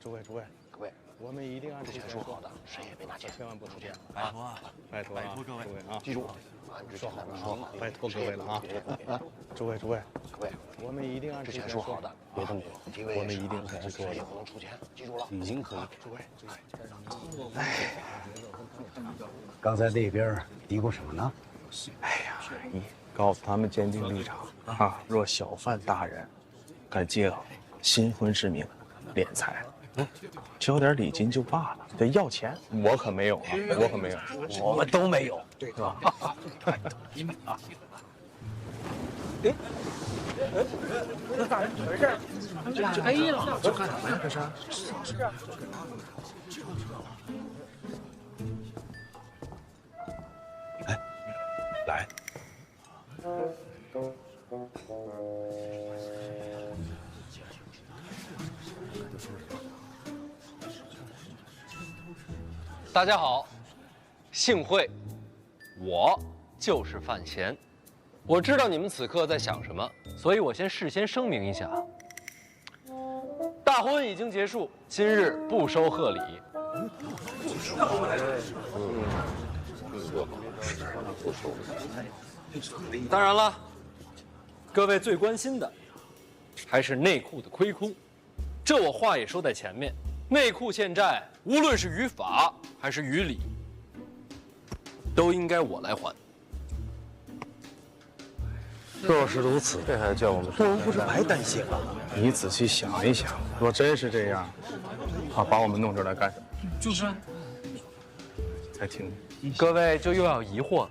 诸位，各位，我们一定按之前说好的，谁也别拿钱，千万不能这样。拜托各位啊！记住，按之前咱们说好，拜托各位了啊！诸位，各位，我们一定按之前说好的，别的没有，我们一定按之前谁也不能出钱，记住了。已经可以。诸位，刚才那边嘀咕什么呢？哎呀，你告诉他们坚定立场啊！若小犯大人敢揭老，新婚之名，敛财，交点礼金就罢了，得要钱，我可没有啊，我可没有，我们都没有，对吧？那大人怎么回事？哎呀，这干什么呀？这是？哎，来。大家好，幸会，我就是范闲。我知道你们此刻在想什么，所以我事先声明一下，大婚已经结束，今日不收贺礼。当然了，各位最关心的还是内库的亏空。这我话也说在前面，内库欠债，无论是于法还是于理，都应该我来还。若是如此，这还叫我们我们不是白担心了？你仔细想一想，若真是这样，把我们弄这儿来干什么？就是。再听，各位就又要疑惑了，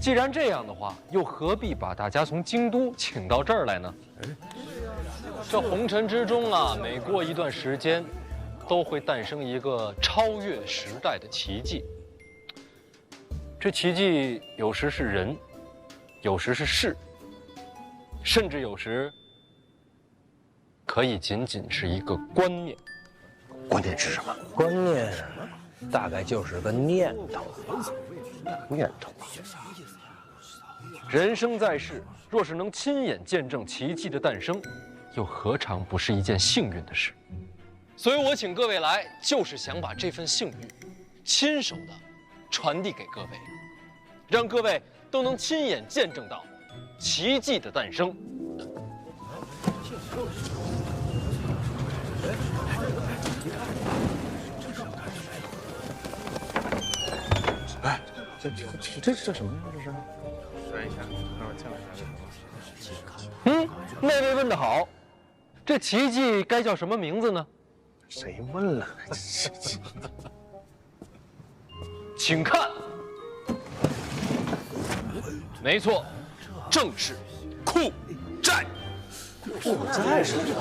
既然这样的话，又何必把大家从京都请到这儿来呢？这红尘之中啊，每过一段时间，都会诞生一个超越时代的奇迹。这奇迹有时是人，有时是事，甚至有时可以仅仅是一个观念。关键是什么？观念大概就是个念头。念头。人生在世，若是能亲眼见证奇迹的诞生，又何尝不是一件幸运的事？所以我请各位来，就是想把这份幸运亲手的传递给各位，让各位都能亲眼见证到奇迹的诞生。哎，这什么呀？这是？摔一下，让我降一下。那位问得好，这奇迹该叫什么名字呢？谁问了？请看，没错，正是库债。负债是什么？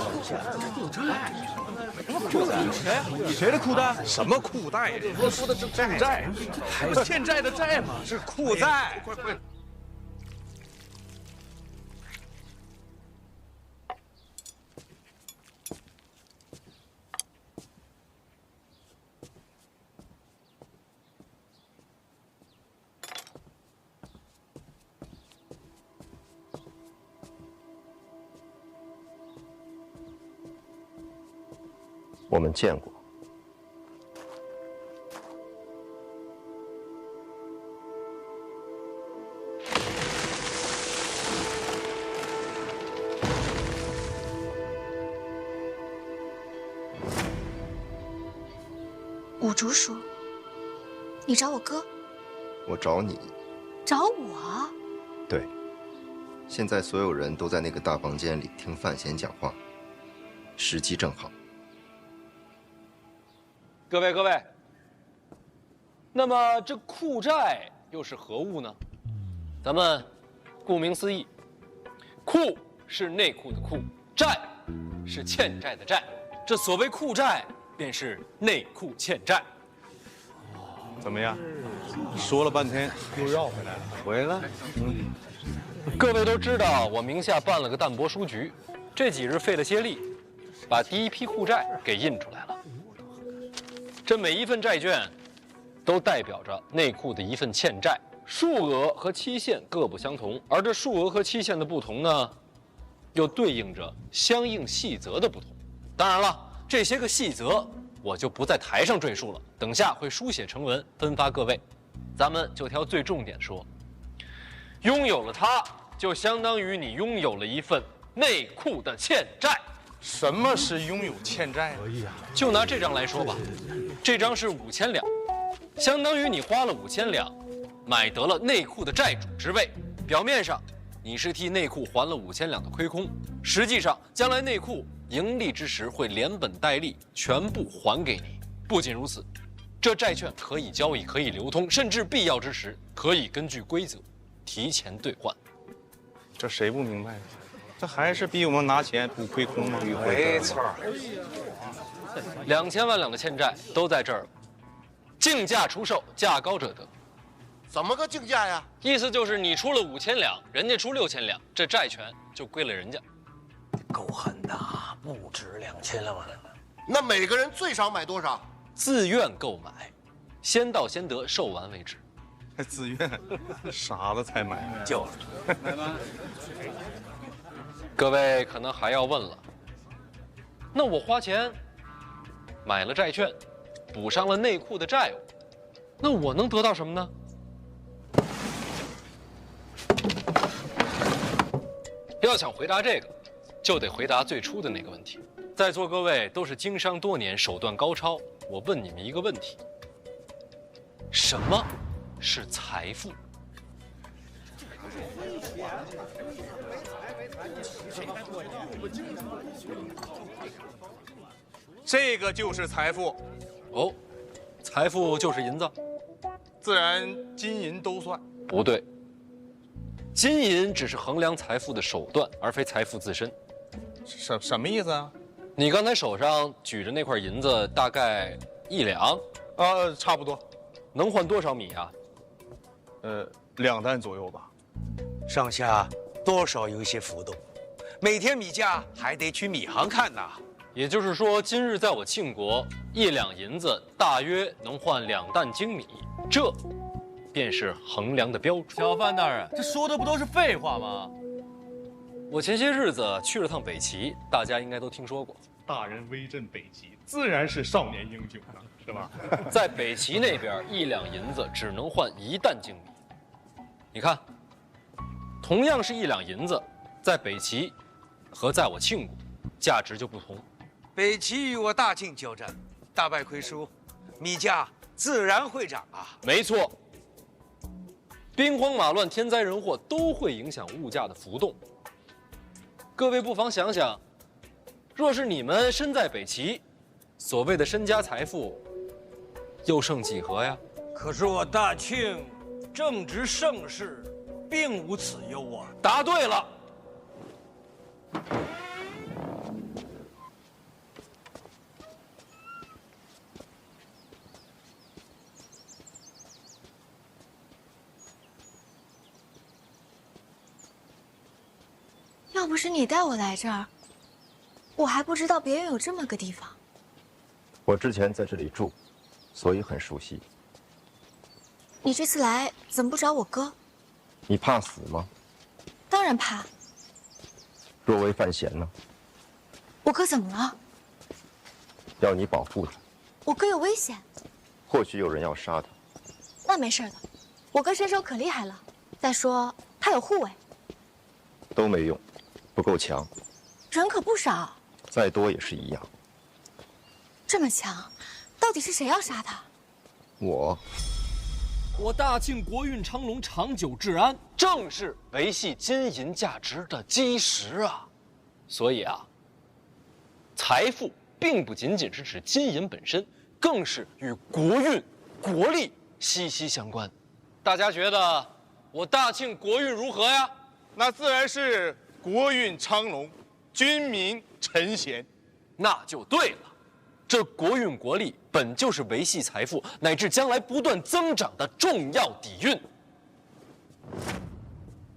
谁的裤带？什么裤带呀？我说的是债，欠债的债嘛，是裤带。快！我们见过。五竹叔，你找我哥？我找你。找我？对。现在所有人都在那个大房间里听范闲讲话，时机正好。各位，那么这库债又是何物呢？咱们顾名思义，库是内库的库，债是欠债的债。这所谓库债，便是内库欠债。怎么样？说了半天又绕回来了。回来。各位都知道，我名下办了个淡泊书局，这几日费了些力，把第一批库债给印出来了。这每一份债券，都代表着内库的一份欠债，数额和期限各不相同，而这数额和期限的不同呢，又对应着相应细则的不同。当然了，这些个细则我就不在台上赘述了，等下会书写成文分发各位。咱们就挑最重点说，拥有了它，就相当于你拥有了一份内库的欠债。什么是拥有欠债？就拿这张来说吧，这张是5000两，相当于你花了5000两，买得了内库的债主之位。表面上你是替内库还了5000两的亏空，实际上将来内库盈利之时会连本带利全部还给你。不仅如此，这债券可以交易，可以流通，甚至必要之时可以根据规则提前兑换。这谁不明白？这还是逼我们拿钱补亏空吗？没错。 2000万两的欠债都在这儿了，竞价出售，价高者得。怎么个竞价呀？意思就是你出了5000两，人家出6000两，这债权就归了人家。够狠的，不止2000万了。那每个人最少买多少？自愿购买，先到先得，售完为止。还自愿，傻子才买。就是。各位可能还要问了，那我花钱买了债券，补上了内库的债务，那我能得到什么呢？要想回答这个，就得回答最初的那个问题。在座各位都是经商多年，手段高超，我问你们一个问题：什么是财富？这个就是财富。哦，财富就是银子？自然金银都算。不对，金银只是衡量财富的手段，而非财富自身。什么意思啊？你刚才手上举着那块银子，大概1两，差不多。能换多少米啊？2担左右吧。上下多少有一些浮动，每天米价还得去米行看呐。也就是说，今日在我庆国，1两银子大约能换2担精米，这便是衡量的标准。小范大人，这说的不都是废话吗？我前些日子去了趟北齐，大家应该都听说过。大人威震北齐，自然是少年英雄啊，是吧？在北齐那边，1两银子只能换1担精米。你看，同样是1两银子，在北齐和在我庆国，价值就不同。北齐与我大庆交战，大败亏输，米价自然会涨啊。没错，兵荒马乱、天灾人祸都会影响物价的浮动。各位不妨想想，若是你们身在北齐，所谓的身家财富又剩几何呀？可是我大庆正值盛世，并无此忧啊。答对了。要不是你带我来这儿，我还不知道别院有这么个地方。我之前在这里住，所以很熟悉。你这次来怎么不找我哥？你怕死吗？当然怕。若为范闲呢？我哥怎么了？要你保护他。我哥有危险。或许有人要杀他。那没事的，我哥身手可厉害了。再说他有护卫。都没用，不够强。人可不少。再多也是一样。这么强，到底是谁要杀他？我大庆国运昌隆、长久治安，正是维系金银价值的基石啊。所以啊，财富并不仅仅是指金银本身，更是与国运、国力息息相关。大家觉得我大庆国运如何呀？那自然是国运昌隆，军民臣贤。那就对了。这国运国力本就是维系财富乃至将来不断增长的重要底蕴。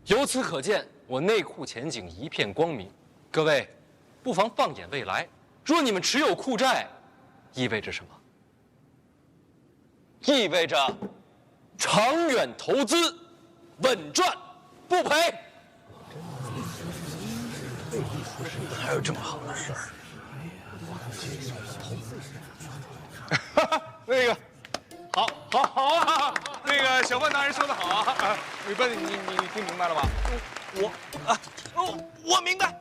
由此可见，我内库前景一片光明。各位，不妨放眼未来，若你们持有库债，意味着什么？意味着长远投资，稳赚不赔。还有这么好的事儿？那个，好啊！那个小范大人说的好啊！你听明白了吧？我明白。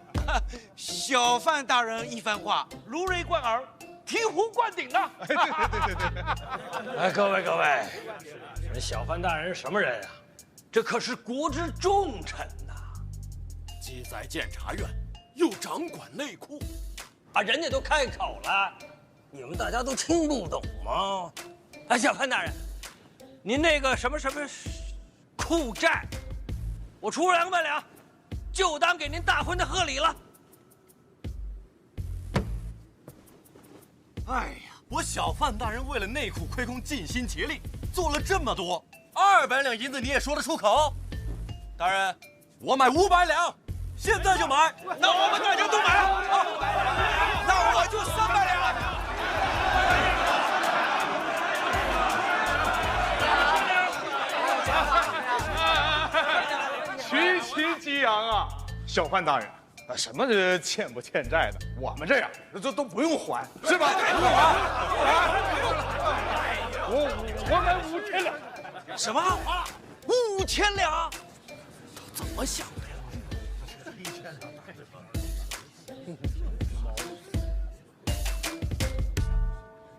小范大人一番话，如雷贯耳，醍醐灌顶啊！对。哎，各位，人小范大人什么人啊？这可是国之重臣呐，既在监察院，又掌管内库，啊，人家都开口了，你们大家都听不懂吗？哎，小范大人，您那个什么库债，我出200两，就当给您大婚的贺礼了。哎呀，我小范大人为了内库亏空，尽心竭力做了这么多，200两银子你也说得出口？大人，我买500两，现在就买。那我们大家都买啊！那我就300两。群情激昂啊！小范大人，什么欠不欠债的，我们这样都不用还，是吧？我买5000两。什么？5000两？怎么想的呀？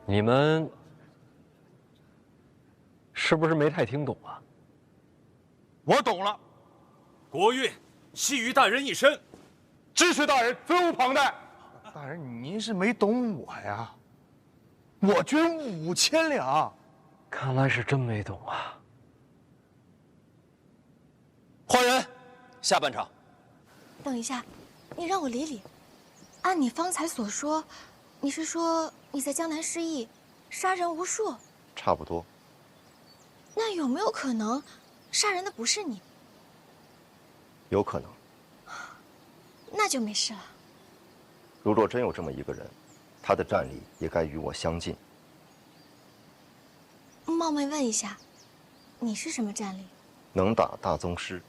你们是不是没太听懂啊？我懂了，国运系于大人一身，支持大人，责无旁贷。大人，您是没懂我呀，我捐5000两。看来是真没懂啊。换人，下半场。等一下，你让我理理。按你方才所说，你是说你在江南失忆，杀人无数？差不多。那有没有可能，杀人的不是你？有可能。那就没事了。如若真有这么一个人，他的战力也该与我相近。冒昧问一下，你是什么战力？能打大宗师。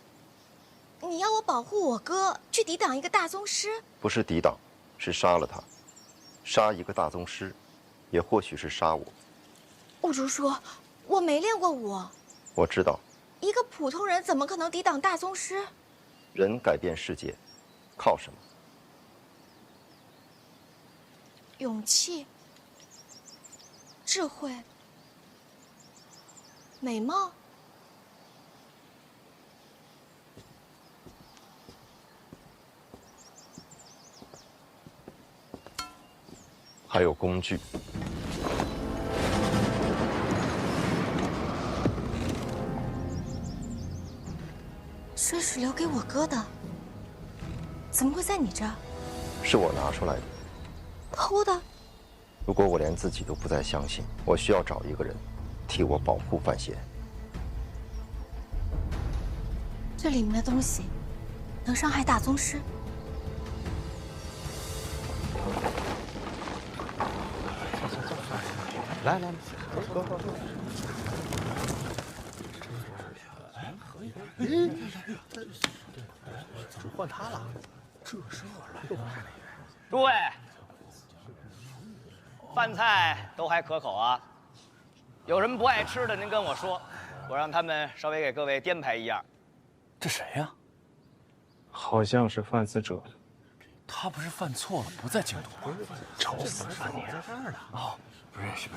你要我保护我哥，去抵挡一个大宗师？不是抵挡，是杀了他。杀一个大宗师，也或许是杀我。兀竹说，我没练过武。我知道。一个普通人怎么可能抵挡大宗师？人改变世界，靠什么？勇气、智慧、美貌。还有工具。这是留给我哥的，怎么会在你这儿？是我拿出来的。偷的？如果我连自己都不再相信，我需要找一个人替我保护范闲。这里面的东西能伤害大宗师？来，走。换他了，这是诸位，饭菜都还可口啊。有什么不爱吃的，您跟我说，我让他们稍微给各位颠排一样。这谁呀？好像是犯死者。他不是犯错了，不在京都吗？找死吧你！哦，不认识。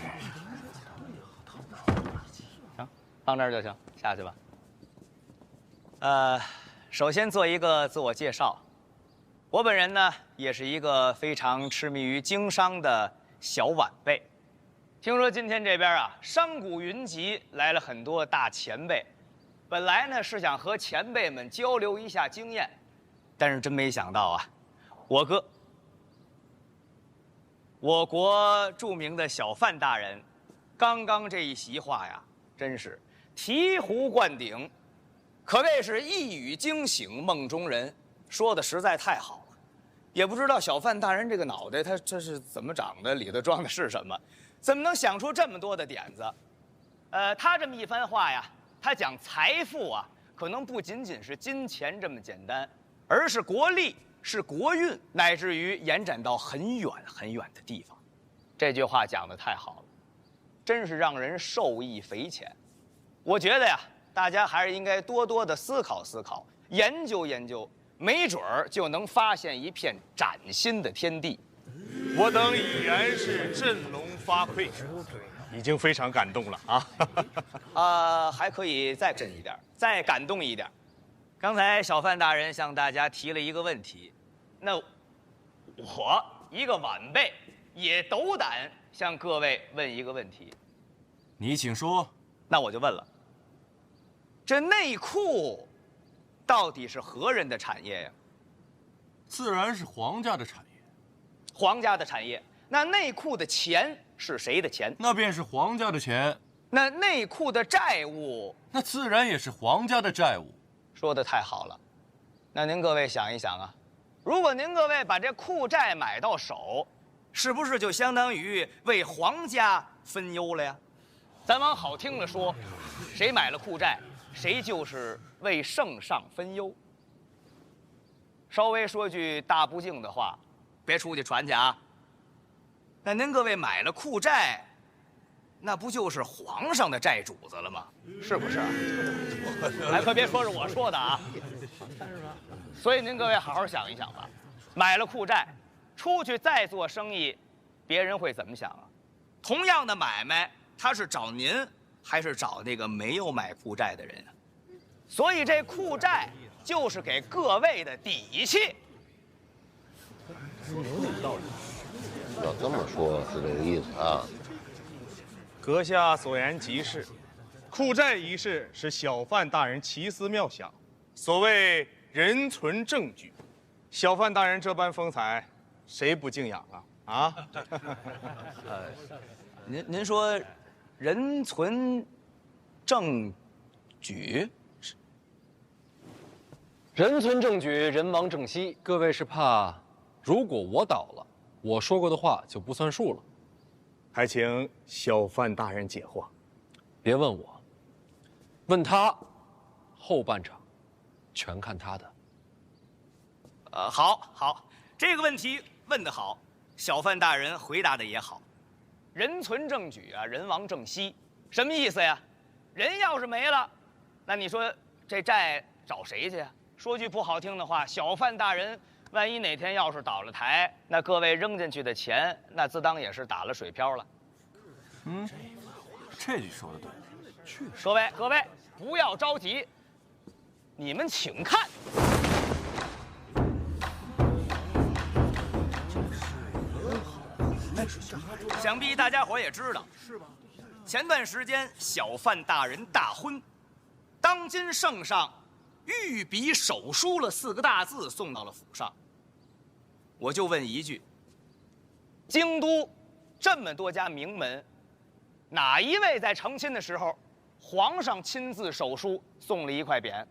行，放这儿就行，下去吧。首先做一个自我介绍。我本人呢，也是一个非常痴迷于经商的小晚辈。听说今天这边啊，商贾云集，来了很多大前辈。本来呢是想和前辈们交流一下经验，但是真没想到啊，我哥，我国著名的小范大人，刚刚这一席话呀，真是醍醐灌顶，可谓是一语惊醒梦中人，说的实在太好了。也不知道小范大人这个脑袋，他这是怎么长的，里头装的是什么，怎么能想出这么多的点子？他这么一番话呀，他讲财富啊，可能不仅仅是金钱这么简单，而是国力，是国运，乃至于延展到很远很远的地方。这句话讲得太好了，真是让人受益匪浅。我觉得呀，大家还是应该多多的思考思考，研究研究，没准儿就能发现一片崭新的天地。我等已然是振聋发聩，已经非常感动了啊！还可以再震一点，再感动一点。刚才小范大人向大家提了一个问题，那我一个晚辈也斗胆向各位问一个问题。你请说。那我就问了，这内裤到底是何人的产业呀？自然是皇家的产业。皇家的产业。那内裤的钱是谁的钱？那便是皇家的钱。那内裤的债务，那自然也是皇家的债务。说得太好了。那您各位想一想啊，如果您各位把这裤债买到手，是不是就相当于为皇家分忧了呀？咱往好听了说，谁买了裤债，谁就是为圣上分忧。稍微说句大不敬的话，别出去传去啊。那您各位买了裤债，那不就是皇上的债主子了吗？是不是？哎，可别说是我说的啊。所以您各位好好想一想吧，买了裤债，出去再做生意，别人会怎么想啊？同样的买卖，他是找您，还是找那个没有买裤债的人啊？所以这裤债就是给各位的底气。要这么说，是这个意思啊。阁下所言极是，裤债一事是小范大人奇思妙想，所谓人存证据，小范大人这般风采，谁不敬仰啊？您说，人存证据？人存证据，人亡政息。各位是怕，如果我倒了，我说过的话就不算数了。还请小范大人解惑。别问我，问他，后半场全看他的。好，这个问题问得好，小范大人回答的也好。人存证据啊，人亡政息，什么意思呀？人要是没了，那你说这债找谁去呀？说句不好听的话，小范大人万一哪天要是倒了台，那各位扔进去的钱，那自当也是打了水漂了。这句说的对。各位不要着急，你们请看。想必大家伙也知道，前段时间小范大人大婚，当今圣上御笔手书了4个大字送到了府上。我就问一句，京都这么多家名门，哪一位在成亲的时候，皇上亲自手书送了1块匾？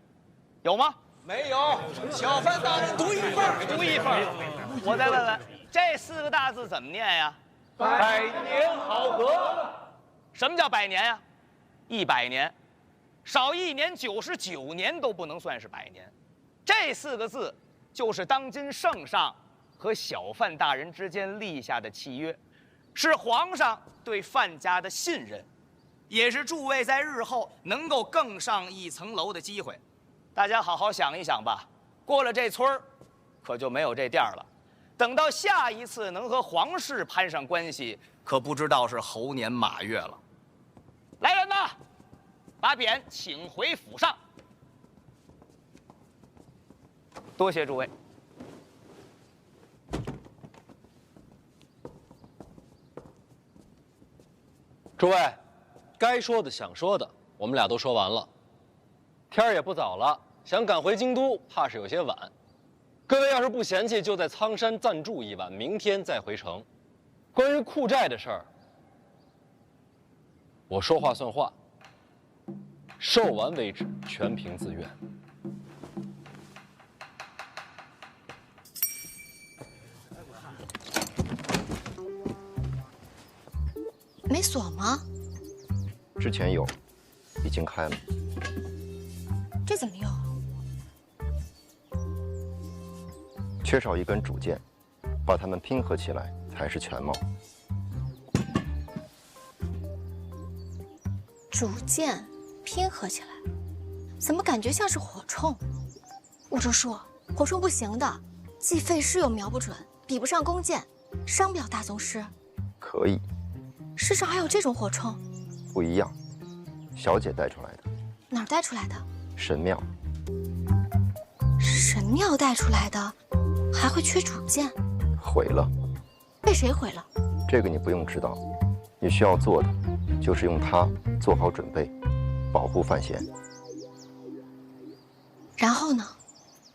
有吗？没有，小范大人独一份儿，独一份儿。我再问问，这4个大字怎么念呀？百年好合。什么叫百年呀？100年，少1年99年都不能算是100年。这4个字就是当今圣上和小范大人之间立下的契约，是皇上对范家的信任，也是诸位在日后能够更上一层楼的机会。大家好好想一想吧，过了这村儿，可就没有这店了。等到下一次能和皇室攀上关系，可不知道是猴年马月了。来人呐，把匾请回府上。多谢诸位。诸位，该说的、想说的，我们俩都说完了。天儿也不早了，想赶回京都，怕是有些晚。各位要是不嫌弃，就在苍山暂住一晚，明天再回城。关于裤债的事儿，我说话算话，售完为止，全凭自愿。没锁吗？之前有，已经开了。这怎么用？缺少一根主件，把它们拼合起来才是全貌。主见拼合起来，怎么感觉像是火铳？吴周叔，火铳不行的，既费事又瞄不准，比不上弓箭，伤不了大宗师。可以。世上还有这种火铳？不一样，小姐带出来的。哪儿带出来的？神庙。神庙带出来的，还会缺主见？毁了。被谁毁了？这个你不用知道，你需要做的就是用它做好准备，保护范闲。然后呢？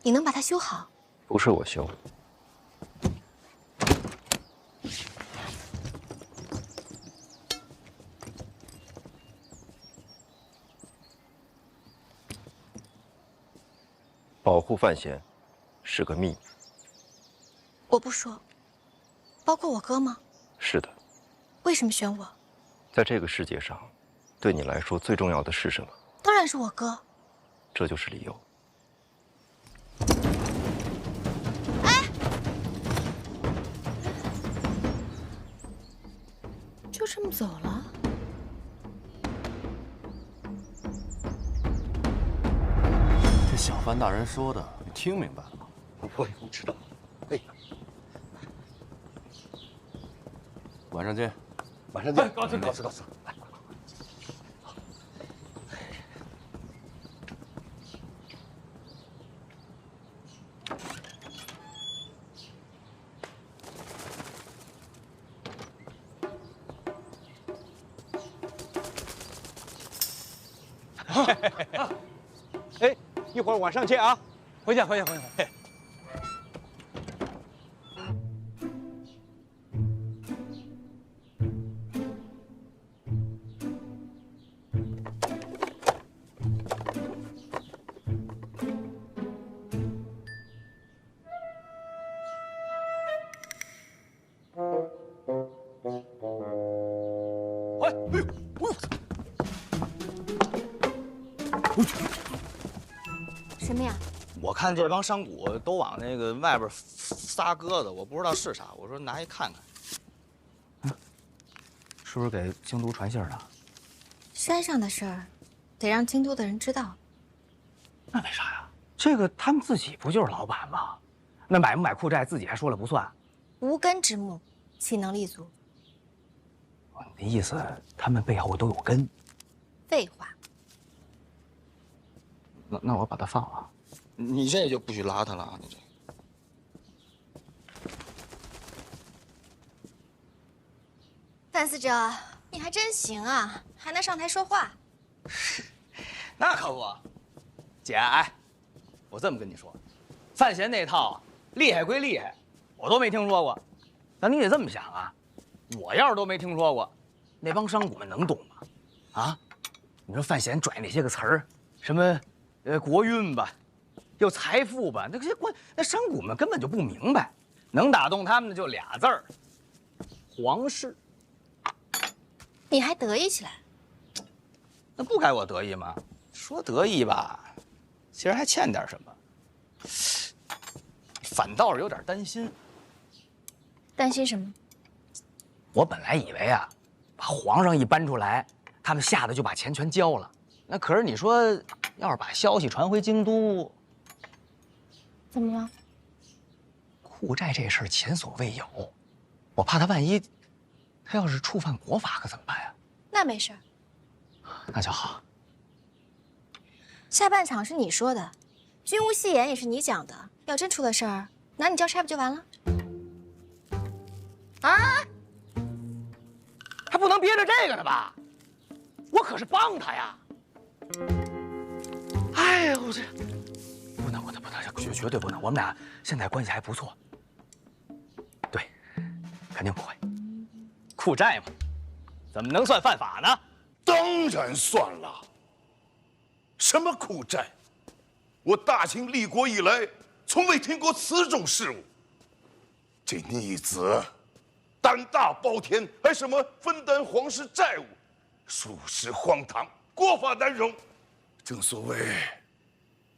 你能把它修好？不是我修。保护范闲是个秘密。我不说。包括我哥吗？是的。为什么选我？在这个世界上，对你来说最重要的是什么？当然是我哥。这就是理由。哎，就这么走了？这小范大人说的，你听明白了吗？我知道。哎，晚上见。晚上见。告辞，告辞，告辞。哎，一会儿晚上见啊！回去，回去。什么呀？我看这帮商贾都往那个外边撒鸽子，我不知道是啥，我说拿一看看。是不是给京都传信了？山上的事儿，得让京都的人知道。那为啥呀？这个他们自己不就是老板吗？那买不买库寨自己还说了不算。无根之木，岂能立足？你的意思，他们背后都有根？废话。那我把他放了。你这就不许拉他了啊！你这。范司者，你还真行啊，还能上台说话。那可不，姐，哎，我这么跟你说，范闲那套厉害归厉害，我都没听说过。但你得这么想啊，我要是都没听说过，那帮商贾们能懂吗？啊，你说范闲拽那些个词儿，什么国运吧，又财富吧，那商贾们根本就不明白，能打动他们的就俩字儿：皇室。你还得意起来？那不该我得意吗？说得意吧，其实还欠点什么，反倒是有点担心。担心什么？我本来以为啊，把皇上一搬出来，他们吓得就把钱全交了。那可是你说，要是把消息传回京都，怎么样？库寨这事儿前所未有，我怕他万一，他要是触犯国法可怎么办呀？那没事儿。那就好。下半场是你说的，军务戏言也是你讲的。要真出了事儿，拿你交差不就完了？啊！还不能憋着这个呢吧？我可是帮他呀！哎呀，我这不能，绝对不能。我们俩现在关系还不错。对，肯定不会。库寨嘛，怎么能算犯法呢？当然算了。什么库寨？我大清立国以来，从未听过此种事物。这逆子胆大包天，还什么分担皇室债务，属实荒唐，国法难容。正所谓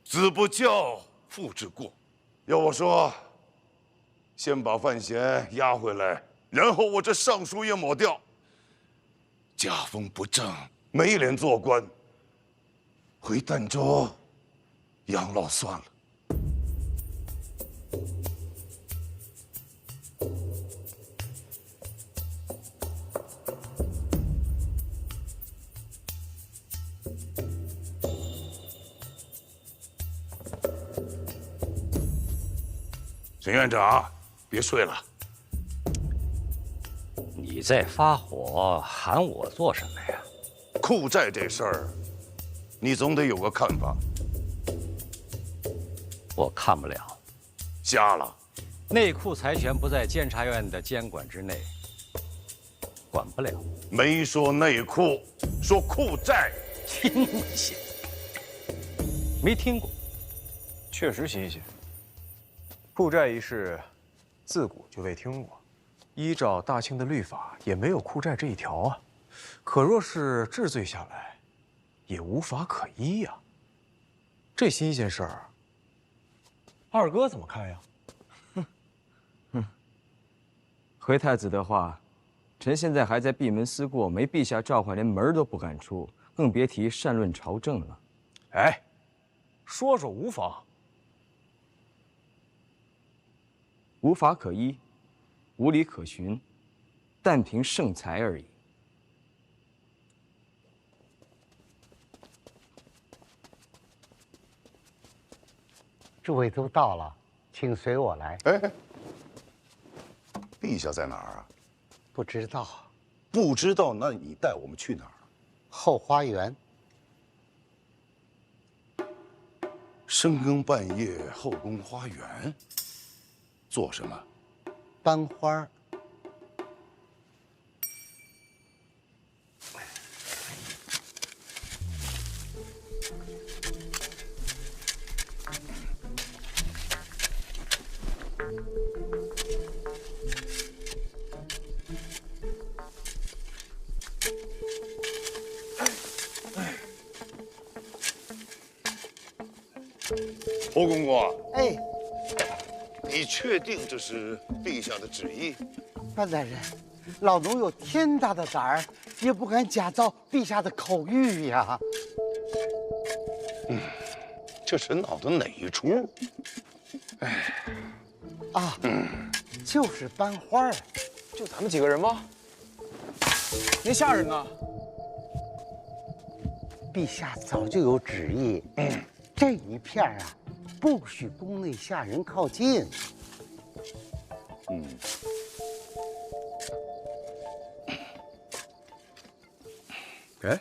子不教，父之过。要我说，先把范闲押回来，然后我这尚书也抹掉。家风不正，没脸做官，回儋州养老算了。沈院长，别睡了。你在发火，喊我做什么呀？库债这事儿，你总得有个看法。我看不了。瞎了。内库财权不在监察院的监管之内，管不了。没说内库，说库债。听不信？没听过。确实新鲜。库债一事，自古就未听过。依照大清的律法，也没有库债这一条啊。可若是治罪下来，也无法可依呀。这新鲜事儿，二哥怎么看呀？回太子的话，臣现在还在闭门思过，没陛下召唤，连门都不敢出，更别提善论朝政了。哎，说说无妨。无法可依，无理可循，但凭圣才而已。诸位都到了，请随我来。哎，陛下在哪儿啊？不知道。不知道，那你带我们去哪儿？后花园。深更半夜后宫花园，做什么？班花。侯公公，哎，你确定这是陛下的旨意？范大人，老奴有天大的胆儿，也不敢假造陛下的口谕呀。这是闹的哪一出？哎，啊，就是班花儿。就咱们几个人吗？您吓人呐！陛下早就有旨意，这一片啊，不许宫内下人靠近。哎，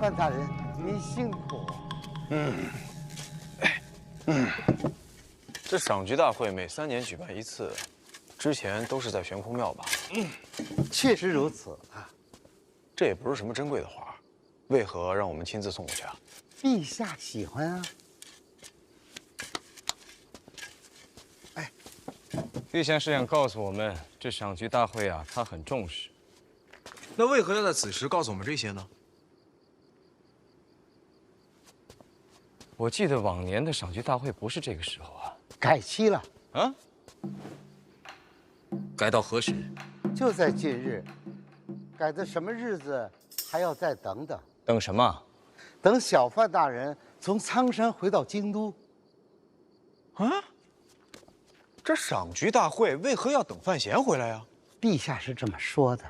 范大人，您辛苦。这赏菊大会每3年举办一次，之前都是在悬空庙吧？确实如此啊。这也不是什么珍贵的花，为何让我们亲自送过去啊？陛下喜欢啊。陛下是想告诉我们，这赏菊大会啊，他很重视。那为何要在此时告诉我们这些呢？我记得往年的赏菊大会不是这个时候啊。改期了啊？改到何时？就在近日。改的什么日子，还要再等等。等什么？等小范大人从苍山回到京都。啊？这赏菊大会为何要等范闲回来呀？陛下是这么说的。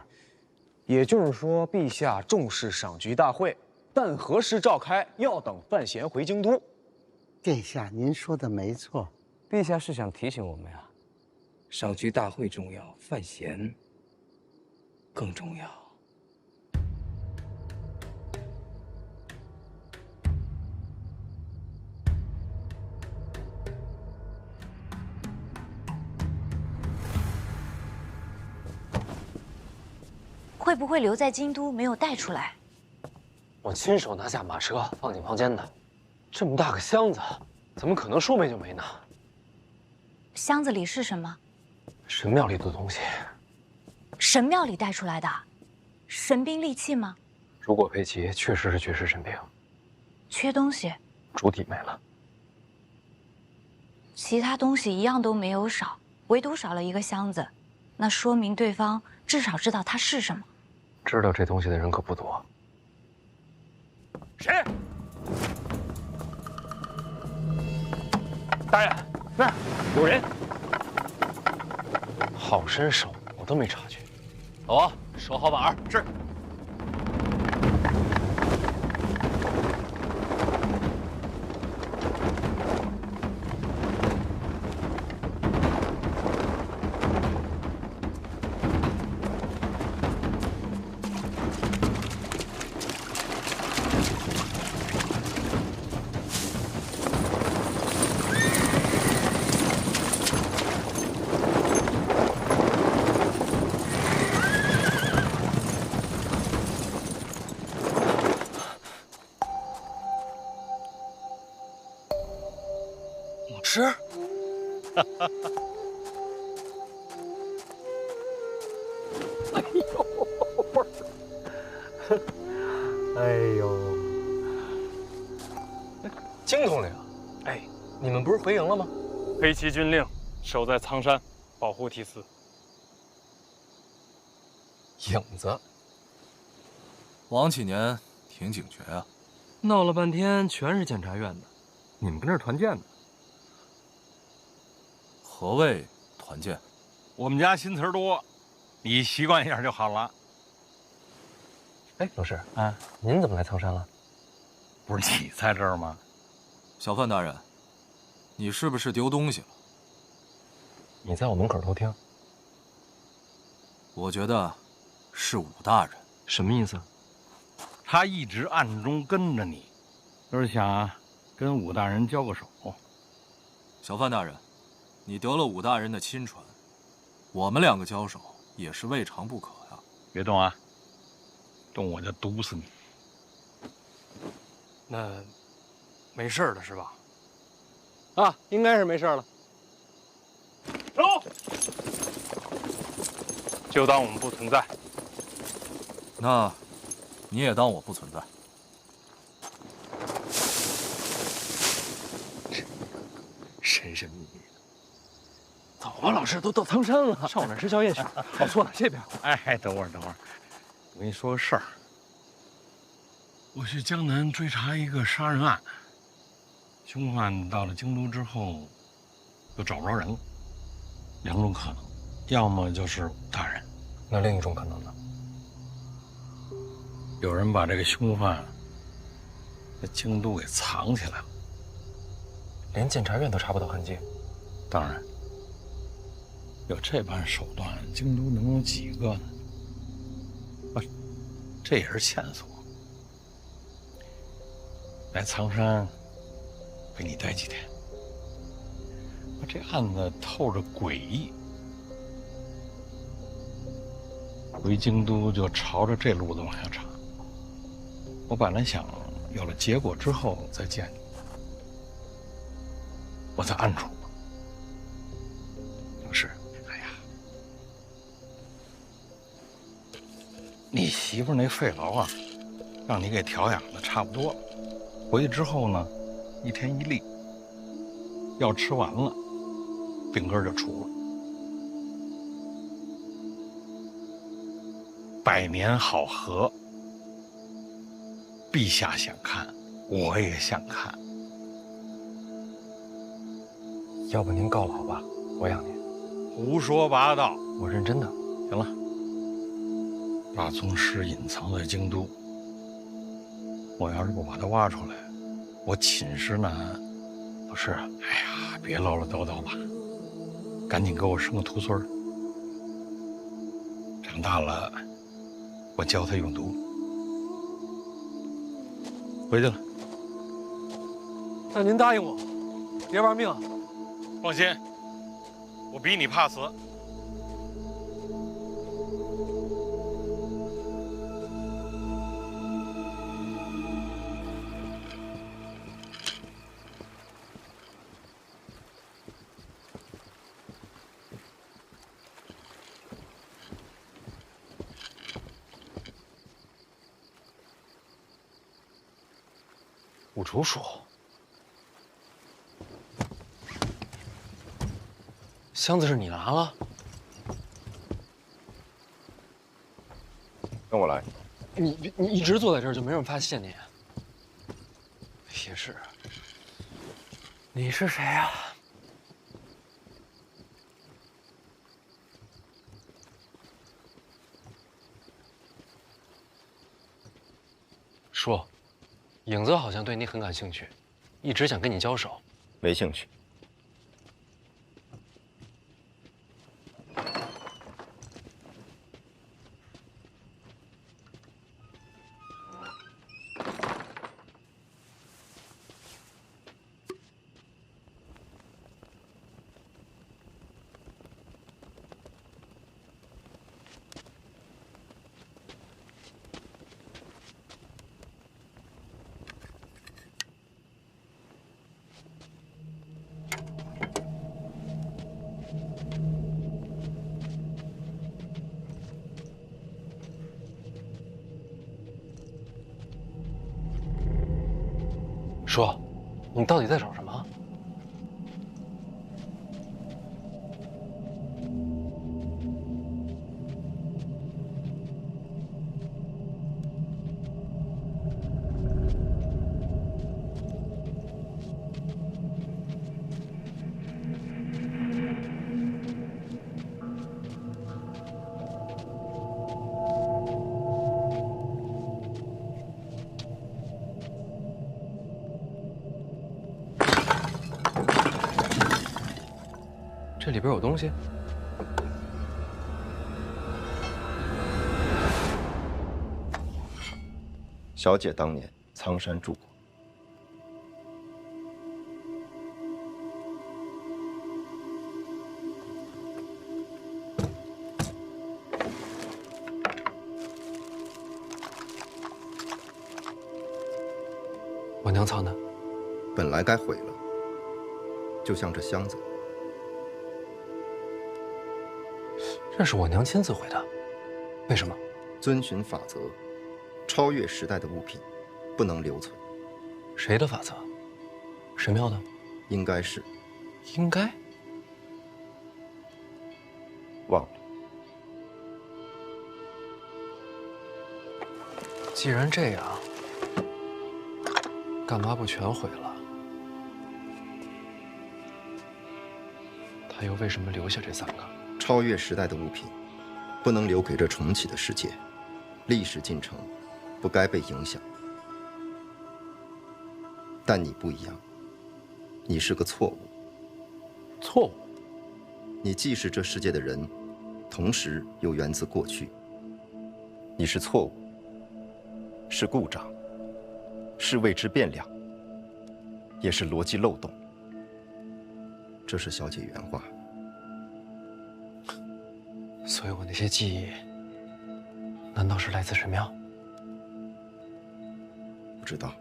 也就是说，陛下重视赏菊大会，但何时召开，要等范闲回京都。殿下，您说的没错。陛下是想提醒我们呀，赏菊大会重要，范闲更重要。会不会留在京都没有带出来？我亲手拿下马车放进房间的，这么大个箱子，怎么可能说没就没呢？箱子里是什么？神庙里的东西。神庙里带出来的，神兵利器吗？如果佩奇确实是绝世神兵，缺东西，主体没了，其他东西一样都没有少，唯独少了一个箱子，那说明对方至少知道它是什么。知道这东西的人可不多。谁？大人，那儿有人。好身手，我都没察觉。老王，守好板儿。是。吃。哎呦，哎呦，京统领，哎，你们不是回营了吗？黑旗军令守在苍山，保护提司。影子，王启年挺警觉啊。闹了半天全是检察院的，你们跟这儿团建呢？何谓团建？我们家新词儿多，你习惯一下就好了。哎，老师啊，您怎么来苍山了？不是你在这儿吗？小范大人，你是不是丢东西了？你在我门口偷听。我觉得是武大人。什么意思？他一直暗中跟着你，就是想跟武大人交个手。小范大人，你得了武大人的亲传，我们两个交手也是未尝不可呀。别动啊，动我就毒死你。那没事了是吧？啊，应该是没事了。走，就当我们不存在。那你也当我不存在。神神秘秘的。走吧，老师，都到苍山了，上我那儿吃宵夜去。哦，错了，这边。哎，等会儿，我跟你说个事儿。我去江南追查一个杀人案，凶犯到了京都之后，又找不着人了。两种可能，要么就是武大人，那另一种可能呢？有人把这个凶犯在京都给藏起来了，连检察院都查不到痕迹。当然，有这般手段，京都能有几个呢？啊，这也是线索。来苍山陪你待几天，这案子透着诡异，回京都就朝着这路子往下查。我本来想有了结果之后再见你，我在暗处。老师，哎呀，你媳妇那肺痨啊，让你给调养的差不多了。回去之后呢，一天一粒，药吃完了，病根就除了。百年好合，陛下想看，我也想看。要不您告老吧，我养您。胡说八道！我认真的。行了，把宗师隐藏在京都，我要是不把他挖出来，我寝食难安。老师，哎呀，别唠唠叨叨吧，赶紧给我生个徒孙儿。长大了，我教他用毒。回去了。那您答应我，别玩命。放心，我比你怕死。五竹说，箱子是你拿了？跟我来。你一直坐在这儿就没人发现你？也是。你是谁呀？说，影子好像对你很感兴趣，一直想跟你交手。没兴趣。说，你到底在找什么？这里边有东西。小姐当年苍山住过。我娘藏的，本来该毁了，就像这箱子。这是我娘亲自毁的，为什么？遵循法则，超越时代的物品不能留存。谁的法则？神庙的？应该是。应该？忘了。既然这样，干嘛不全毁了？他又为什么留下这3个？超越时代的物品，不能留给这重启的世界。历史进程不该被影响。但你不一样，你是个错误。错误？你既是这世界的人，同时又源自过去。你是错误，是故障，是未知变量，也是逻辑漏洞。这是小姐原话。所以我那些记忆，难道是来自神庙？不知道，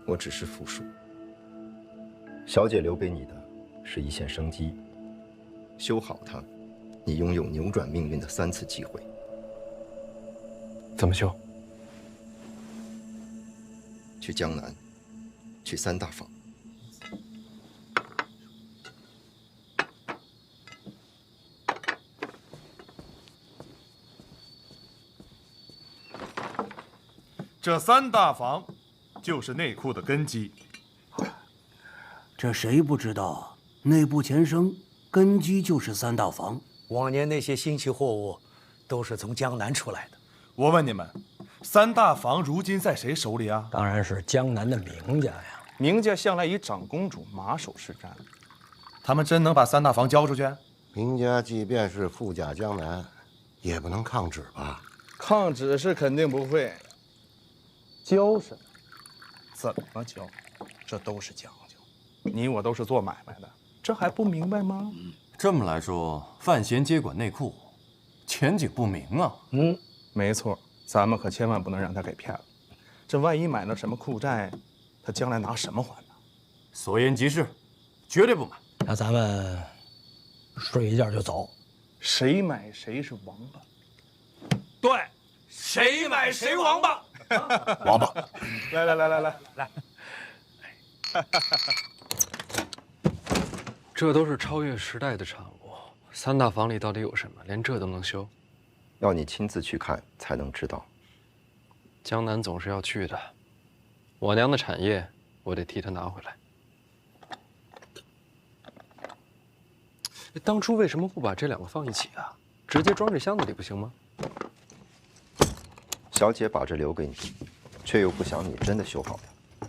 我只是复述。小姐留给你的是一线生机，修好它，你拥有扭转命运的3次机会。怎么修？去江南，去3大坊。这3大坊就是内库的根基。这谁不知道？内部前生根基就是3大坊。往年那些新奇货物，都是从江南出来的。我问你们，3大坊如今在谁手里啊？当然是江南的名家呀。名家向来以长公主马首是瞻，他们真能把3大坊交出去？名家即便是富甲江南，也不能抗旨吧？抗旨是肯定不会。教什么？怎么教？这都是讲究。你我都是做买卖的，这还不明白吗？这么来说，范闲接管内库，前景不明啊。没错，咱们可千万不能让他给骗了。这万一买了什么库债，他将来拿什么还呢？所言极是，绝对不买。那咱们睡一觉就走。谁买谁是王八。对，谁买谁王八。王八，来，这都是超越时代的产物。三大房里到底有什么？连这都能修？要你亲自去看才能知道。江南总是要去的，我娘的产业，我得替她拿回来。当初为什么不把这两个放一起啊？直接装这箱子里不行吗？小姐把这留给你，却又不想你真的修好它。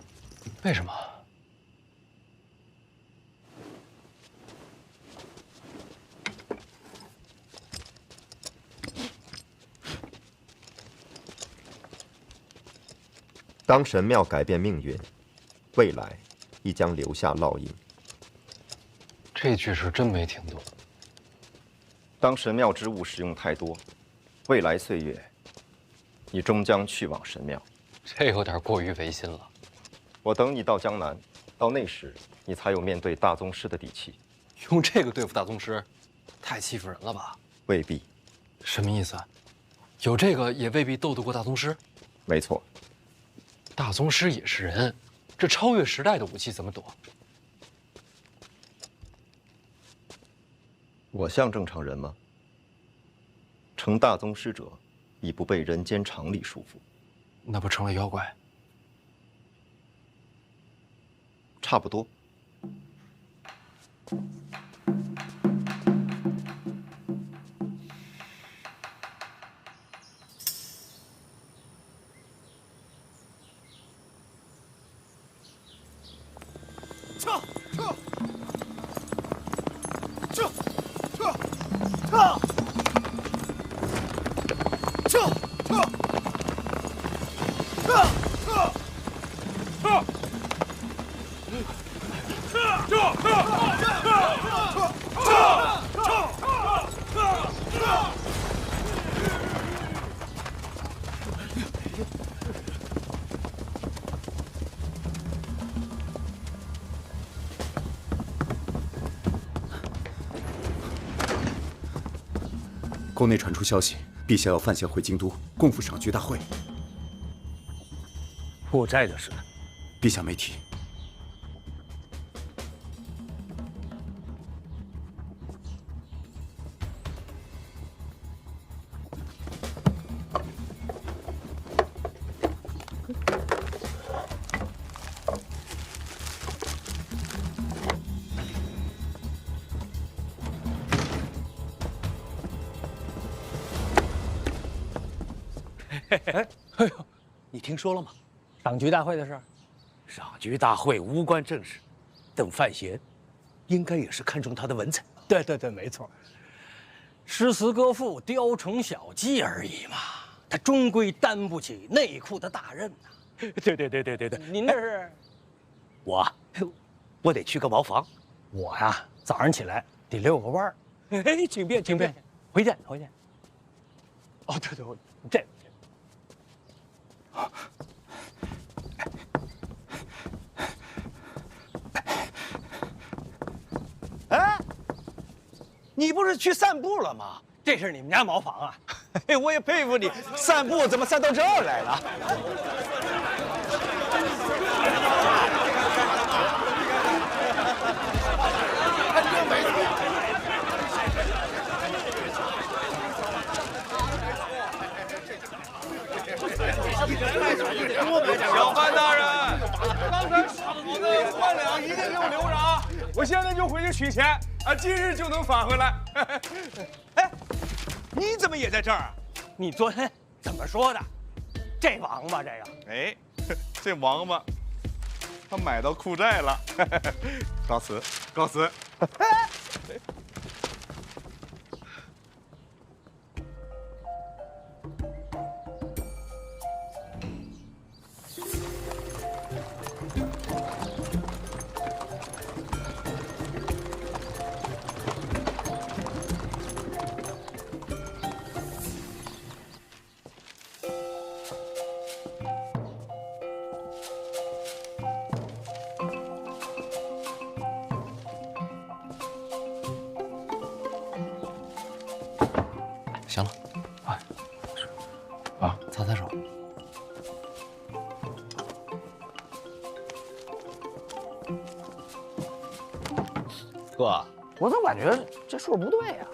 为什么？当神庙改变命运，未来亦将留下烙印。这句是真没听懂。当神庙之物使用太多，未来岁月，你终将去往神庙。这有点过于违心了。我等你到江南，到那时，你才有面对大宗师的底气。用这个对付大宗师，太欺负人了吧？未必。什么意思？有这个也未必斗得过大宗师？没错。大宗师也是人，这超越时代的武器怎么躲？我像正常人吗？成大宗师者，已不被人间常理束缚。那不成了妖怪？差不多。宫内传出消息，陛下要范闲回京都共赴赏菊大会。负债的事，陛下没提。哎呦，你听说了吗？赏菊大会的事。赏菊大会无关政事，邓范闲应该也是看中他的文采。对，没错。诗词歌赋、雕虫小技而已嘛，他终归担不起内库的大任呐。对。您这是？我得去个茅房。我呀，早上起来得遛个弯儿。请便。回见。哦，对，这。哎，你不是去散步了吗？这是你们家茅房啊？嘿，我也佩服你，散步怎么散到这儿来了？小范大人，刚才赏我的5万两一定给我留着啊！我现在就回去取钱啊，今日就能返回来。哎，你怎么也在这儿啊？你昨天怎么说的？这王八这个？哎，这王八，他买到库债了。告辞。行了，擦手。哥，我总感觉这数不对呀。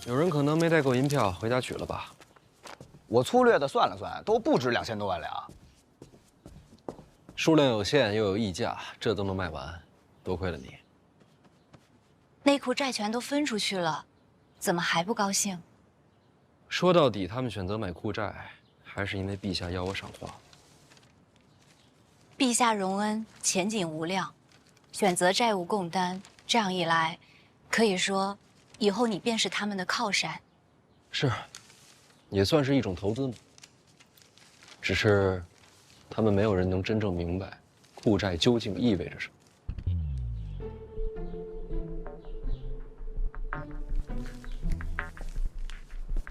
有人可能没带够银票，回家取了吧？我粗略的算了算，都不止2000多万两。数量有限，又有溢价，这都能卖完，多亏了你。内库债权都分出去了，怎么还不高兴？说到底，他们选择买库债，还是因为陛下要我赏花。陛下荣恩，前景无量，选择债务共担，这样一来，可以说，以后你便是他们的靠山。是，也算是一种投资嘛。只是，他们没有人能真正明白，库债究竟意味着什么。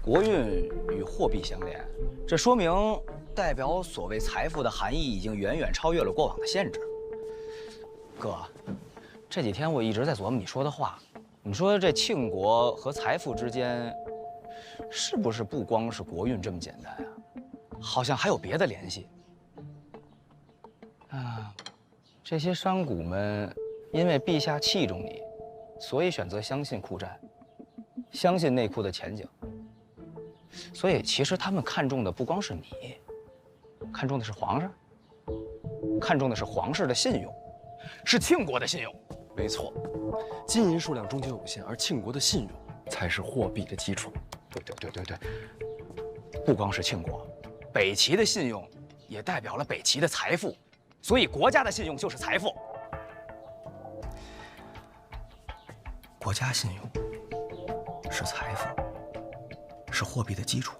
国运与货币相连，这说明代表所谓财富的含义已经远远超越了过往的限制。哥，这几天我一直在琢磨你说的话，你说这庆国和财富之间，是不是不光是国运这么简单啊？好像还有别的联系。啊，这些商贾们因为陛下器重你，所以选择相信库债，相信内库的前景。所以，其实他们看重的不光是你，看重的是皇上，看重的是皇室的信用，是庆国的信用。没错，金银数量终究有限，而庆国的信用才是货币的基础。对，不光是庆国，北齐的信用也代表了北齐的财富，所以国家的信用就是财富。国家信用是财富。是货币的基础，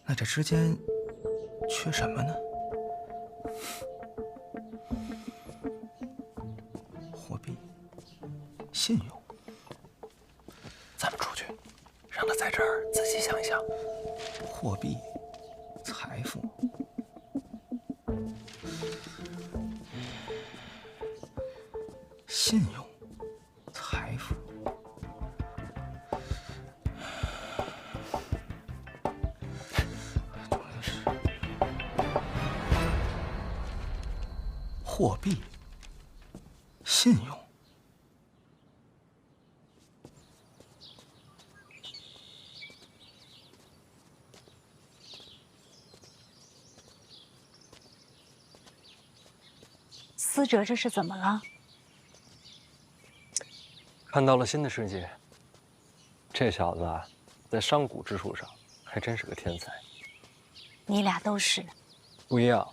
那这之间缺什么呢？货币、信用。咱们出去，让他在这儿仔细想一想。货币、财富、信用、财富。货币、信用，思哲这是怎么了？看到了新的世界。这小子啊，在商贾之术上还真是个天才。你俩都是。不一样，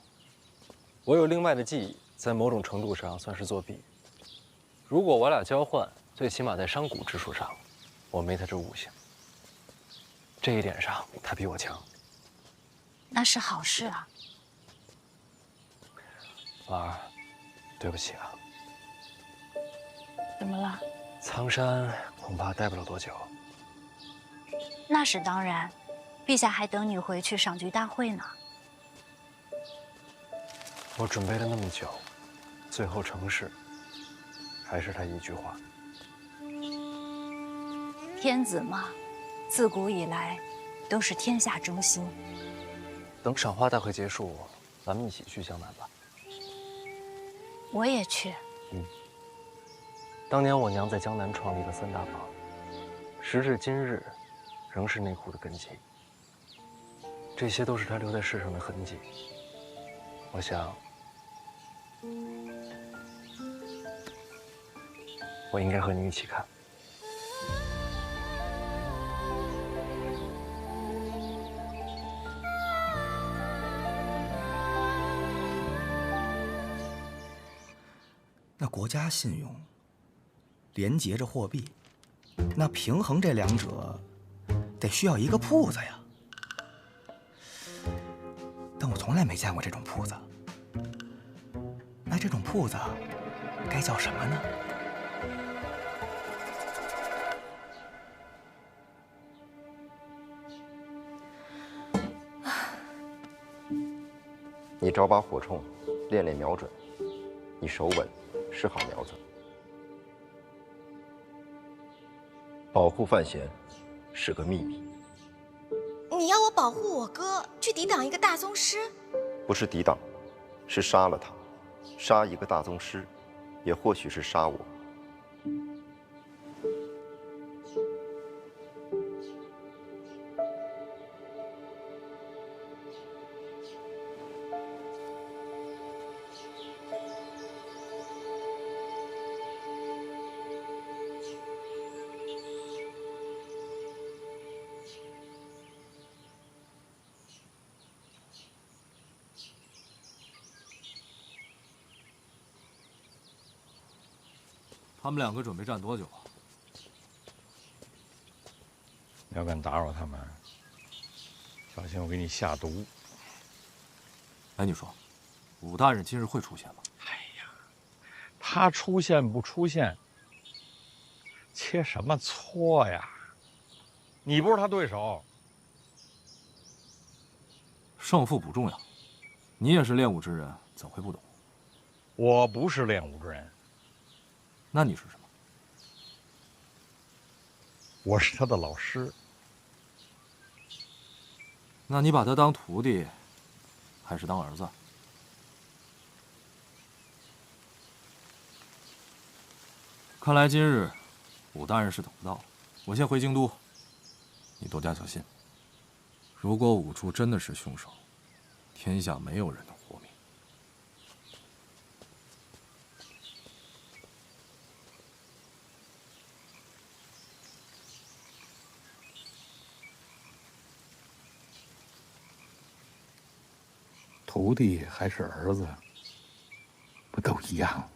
我有另外的技艺。在某种程度上算是作弊。如果我俩交换，最起码在商贾之术上，我没他这悟性。这一点上，他比我强。那是好事啊。婉儿，对不起啊。怎么了？苍山恐怕待不了多久。那是当然，陛下还等你回去赏菊大会呢。我准备了那么久。最后成事，还是他一句话。天子嘛，自古以来都是天下中心。等赏花大会结束，咱们一起去江南吧。我也去。当年我娘在江南创立了3大坊，时至今日，仍是内库的根基。这些都是她留在世上的痕迹。我想。我应该和你一起看。那国家信用连结着货币，那平衡这两者，得需要一个铺子呀。但我从来没见过这种铺子。那这种铺子该叫什么呢？你找把火铳，练练瞄准。你手稳，是好苗子。保护范闲是个秘密。你要我保护我哥，去抵挡一个大宗师？不是抵挡，是杀了他。杀一个大宗师，也或许是杀我。他们两个准备战多久啊？你要敢打扰他们，小心我给你下毒。哎，你说，武大人今日会出现吗？哎呀，他出现不出现，切什么磋呀？你不是他对手。胜负不重要，你也是练武之人，怎会不懂？我不是练武之人，那你是什么？我是他的老师。那你把他当徒弟，还是当儿子？看来今日武大人是等不到了，我先回京都，你多加小心。如果武处真的是凶手，天下没有人能活命。徒弟还是儿子，不都一样吗？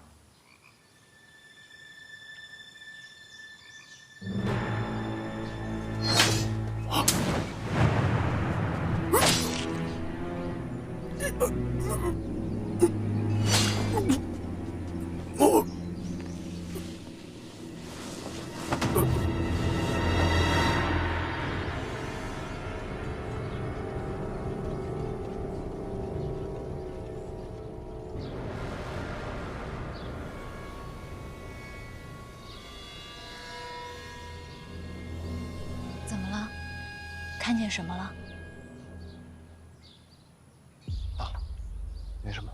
怎么了？看见什么了？没什么。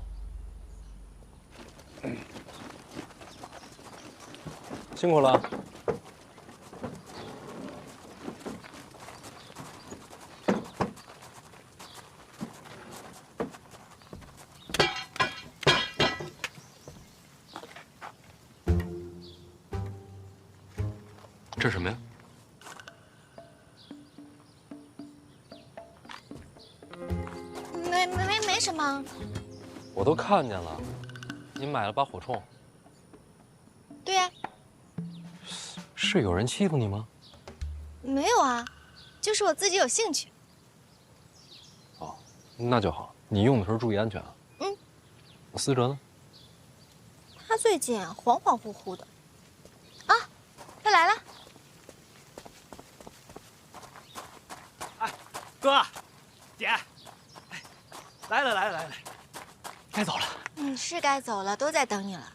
辛苦了。这是什么呀？没什么。我都看见了，你买了把火铳。对呀，是有人欺负你吗？没有啊，就是我自己有兴趣。那就好，你用的时候注意安全啊。嗯。思哲呢？他最近恍恍惚惚的。啊，他来了。哥，姐，来了，该走了。嗯，是该走了，都在等你了。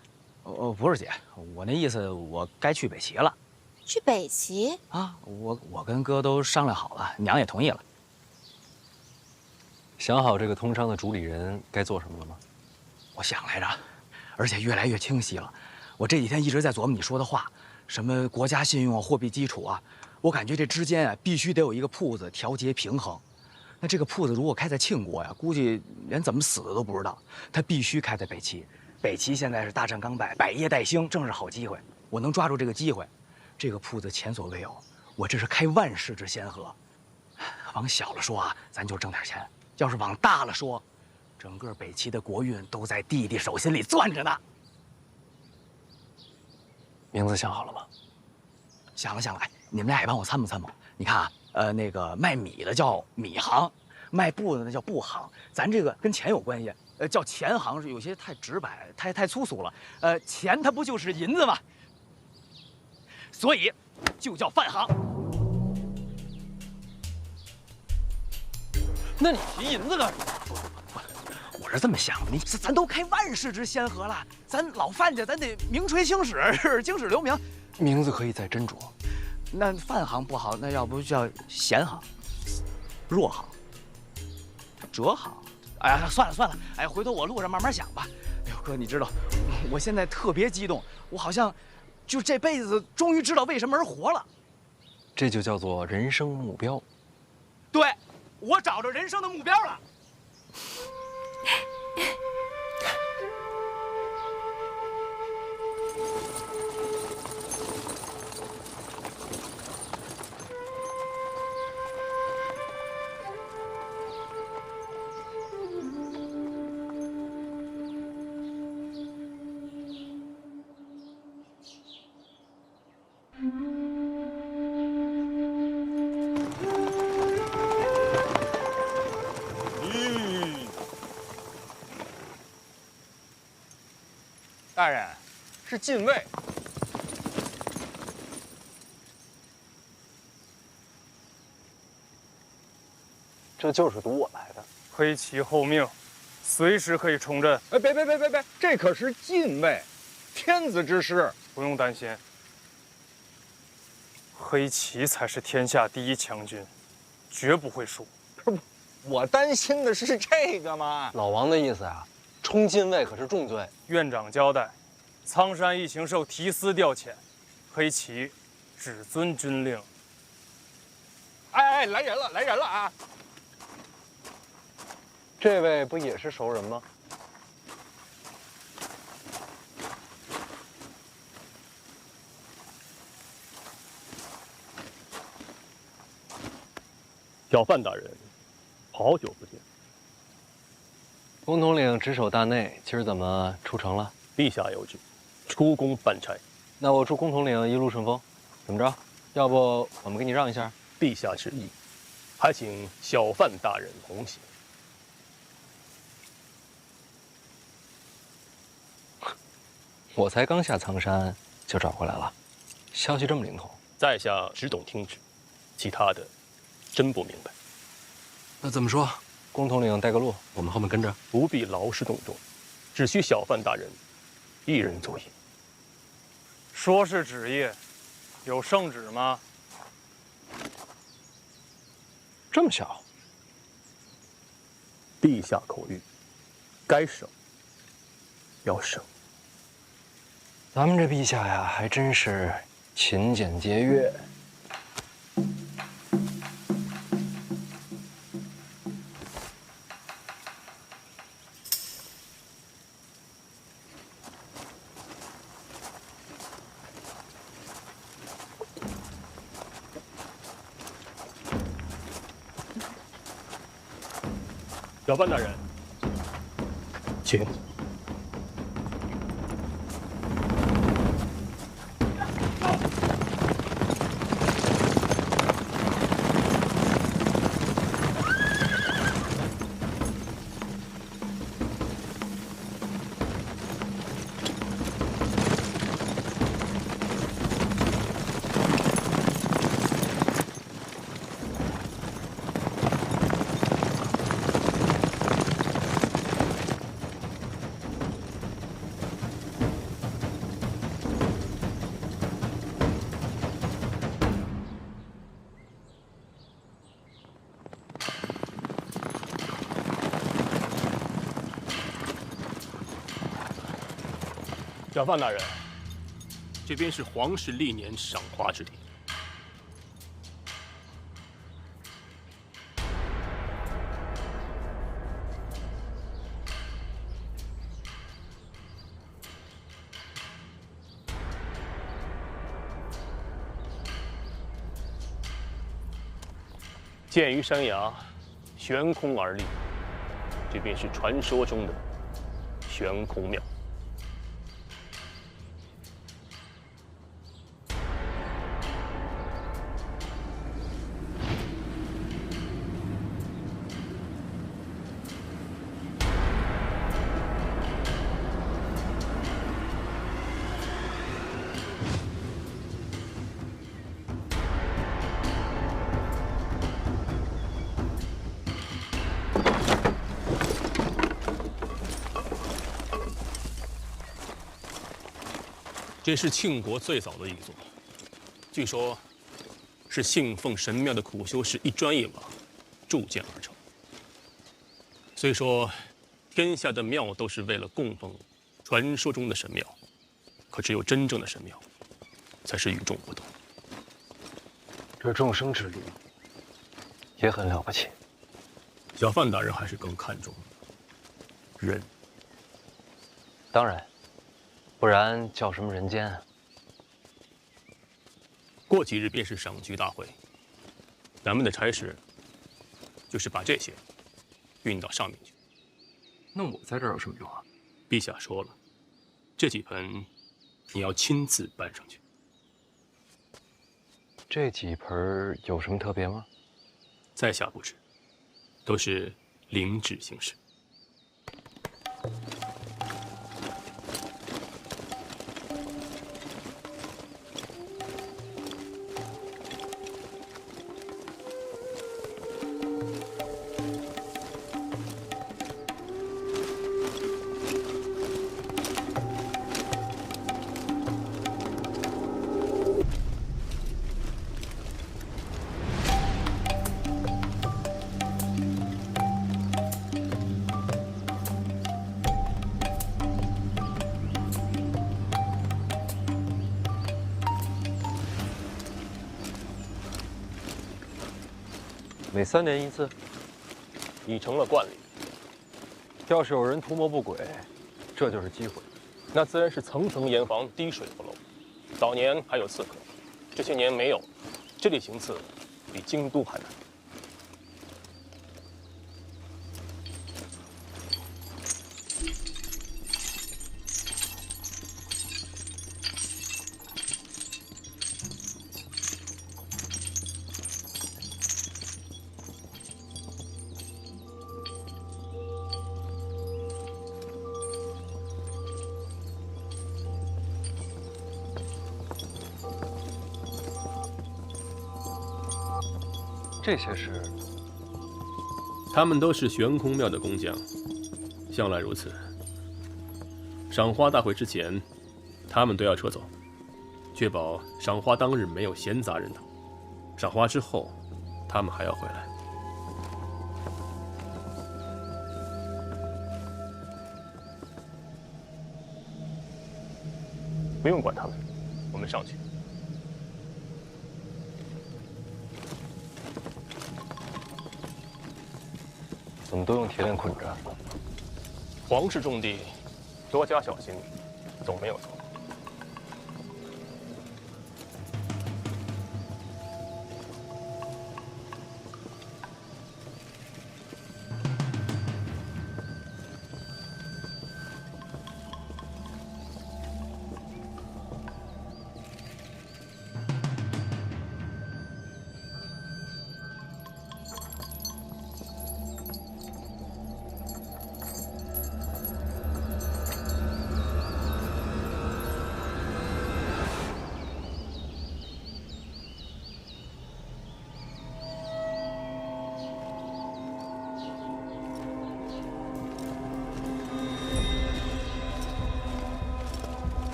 不是姐，我那意思，我该去北齐了。去北齐啊？我跟哥都商量好了，娘也同意了。想好这个通商的主理人该做什么了吗？我想来着，而且越来越清晰了。我这几天一直在琢磨你说的话，什么国家信用啊、货币基础啊，我感觉这之间啊必须得有一个铺子调节平衡。那这个铺子如果开在庆国呀，估计连怎么死的都不知道。他必须开在北齐，北齐现在是大战刚败，百业待兴，正是好机会。我能抓住这个机会，这个铺子前所未有，我这是开万世之先河。往小了说啊，咱就挣点钱；要是往大了说，整个北齐的国运都在弟弟手心里攥着呢。名字想好了吗？想了，哎，你们俩也帮我参谋参谋。你看啊，那个卖米的叫米行，卖布的那叫布行。咱这个跟钱有关系，叫钱行是有些太直白，太粗俗了。钱它不就是银子吗？所以就叫饭行。那你提银子干什么？我是这么想的，咱都开万世之先河了，咱老范家咱得名垂青史，青史留名。名字可以再斟酌。那饭行不好，那要不叫闲行、弱行、折行？哎呀，算了，哎，回头我路上慢慢想吧。哎呦，哥，你知道，我现在特别激动，我好像就这辈子终于知道为什么而活了。这就叫做人生目标。对，我找着人生的目标了。大人，是禁卫。这就是赌我来的。黑旗候命，随时可以冲阵。哎，别，这可是禁卫，天子之师。不用担心，黑旗才是天下第一强军，绝不会输。不，我担心的是这个嘛。老王的意思啊，冲禁卫可是重罪。院长交代，苍山一行受提司调遣，黑旗只遵军令。哎，来人了啊！这位不也是熟人吗？小范大人，好久不见。公统领值守大内，今儿怎么出城了？陛下有旨，出宫办差。那我祝公统领一路顺风。怎么着？要不我们给你让一下？陛下旨意，还请小范大人同行。我才刚下苍山就找回来了，消息这么灵通。在下只懂听旨，其他的真不明白。那怎么说？公统领带个路，我们后面跟着。不必劳师动众，只需小范大人一人足矣。说是旨意，有圣旨吗？这么小？陛下口谕，该省要省。咱们这陛下呀，还真是勤俭节约。小范大人，请。小范大人，这边是皇室历年赏花之地。建于山崖，悬空而立，这便是传说中的悬空庙。这是庆国最早的一座，据说，是信奉神庙的苦修士一砖一瓦铸建而成。虽说，天下的庙都是为了供奉传说中的神庙，可只有真正的神庙，才是与众不同。这众生之力也很了不起。小范大人还是更看重人。当然。不然叫什么人间啊？过几日便是赏菊大会，咱们的差事就是把这些运到上面去。那我在这儿有什么用啊？陛下说了，这几盆你要亲自搬上去。这几盆有什么特别吗？在下不知，都是领旨行事。每3年一次，已成了惯例。要是有人图谋不轨，这就是机会。那自然是层层严防，滴水不漏。早年还有刺客，这些年没有，这里行刺比京都还难。这些是？他们都是悬空庙的工匠，向来如此。赏花大会之前，他们都要撤走，确保赏花当日没有闲杂人等。赏花之后，他们还要回来。不用管他们，我们上去。怎么都用铁链捆着？皇室重地，多加小心，总没有错。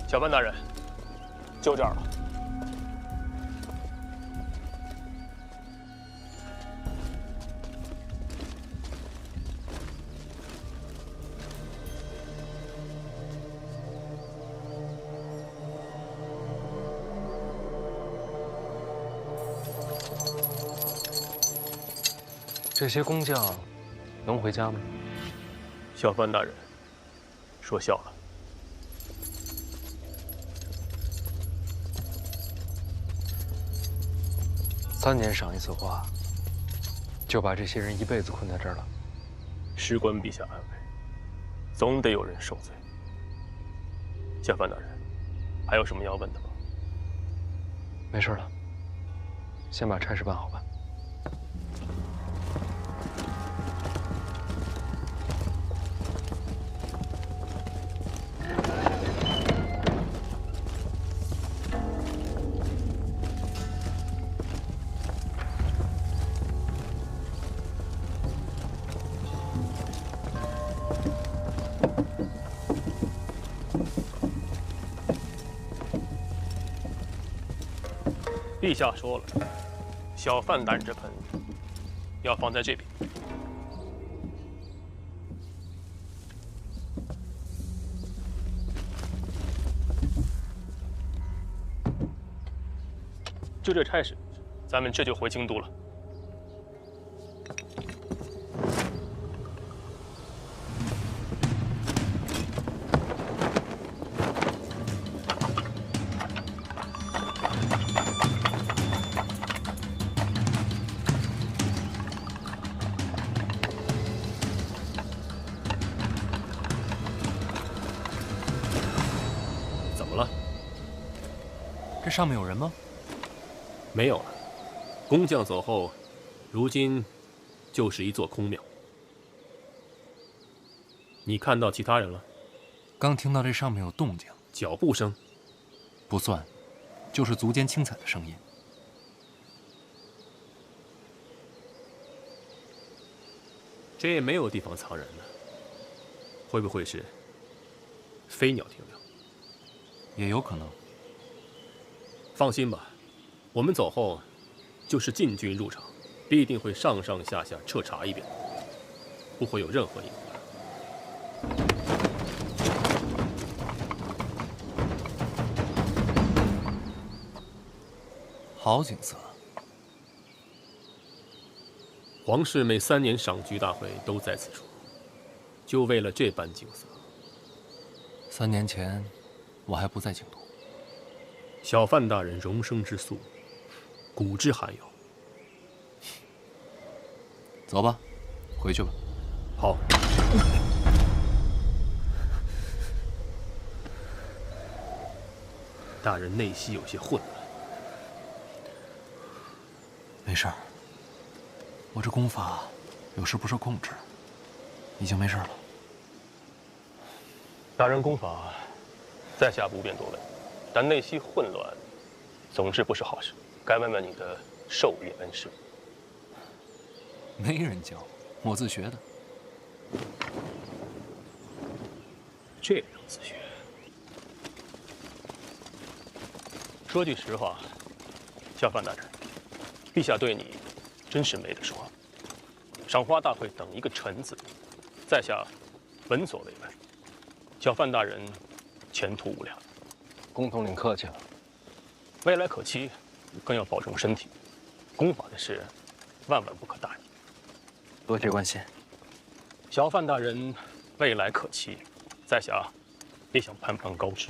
小范大人，就这儿了。这些工匠能回家吗？小范大人说笑了。3年赏一次花，就把这些人一辈子困在这儿了。事关陛下安危，总得有人受罪。小范大人，还有什么要问的吗？没事了，先把差事办好吧。陛下说了，小范大人这盆要放在这边。就这差事，咱们这就回京都了。这上面有人吗？没有了。工匠走后，如今就是一座空庙。你看到其他人了？刚听到这上面有动静，脚步声。不算，就是足尖轻踩的声音。这也没有地方藏人呢。会不会是飞鸟停留？也有可能。放心吧，我们走后，就是禁军入场，必定会上上下下彻查一遍，不会有任何隐患。好景色。皇室每3年赏菊大会都在此处，就为了这般景色。3年前，我还不在京都。小范大人容生之素，古之罕有。走吧，回去吧。好。大人内息有些混乱。没事儿，我这功法有时不受控制，已经没事了。大人功法在下不便多问，但内息混乱，总之不是好事。该问问你的授业恩师。没人教，我自学的。这样自学。说句实话，小范大人，陛下对你真是没得说。赏花大会等一个臣字，在下闻所未闻。小范大人前途无量。公统领客气了。未来可期，更要保重身体。功法的事，万万不可大意。多谢关心。小范大人未来可期，在下也想攀攀高枝。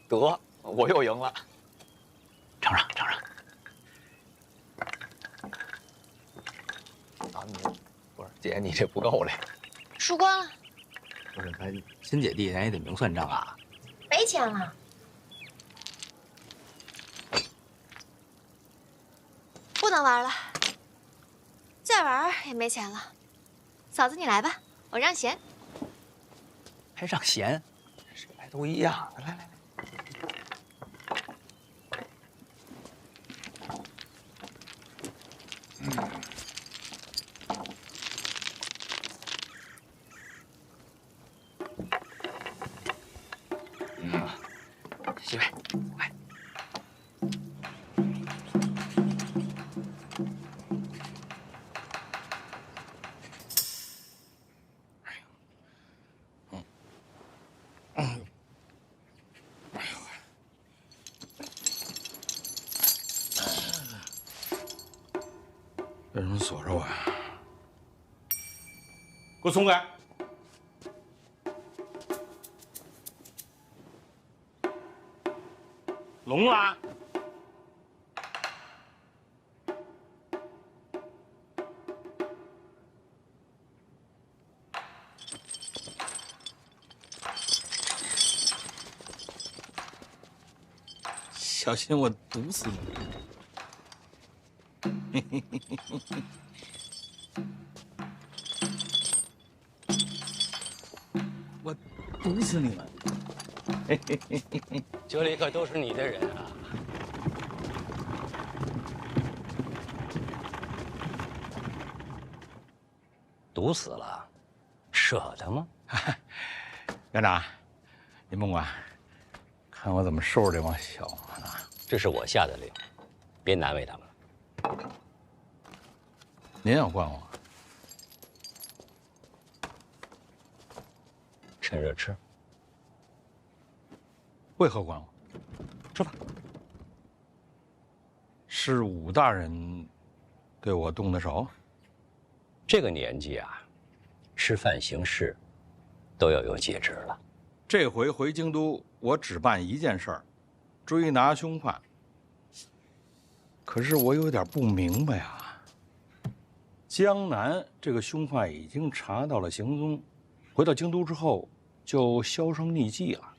得，我又赢了。尝尝，尝尝。啊，不是姐，你这不够嘞。输光了。不是，咱亲姐弟咱也得明算账啊。没钱了。不能玩了，再玩也没钱了。嫂子，你来吧，我让贤。还让贤？谁来都一样。来来来。媳妇，来。为什么锁着我呀？给我松开！聋了？小心我毒死你！我毒死你们！这里可都是你的人啊！毒死了，舍得吗？院长，您甭管，看我怎么收拾这帮小子呢？这是我下的令，别难为他们了。您要惯我？趁热吃。为何管我？吃吧。是武大人对我动的手？这个年纪啊，吃饭行事都要有节制了。这回回京都，我只办一件事儿，追拿凶犯。可是我有点不明白啊。江南这个凶犯已经查到了行踪，回到京都之后就销声匿迹了，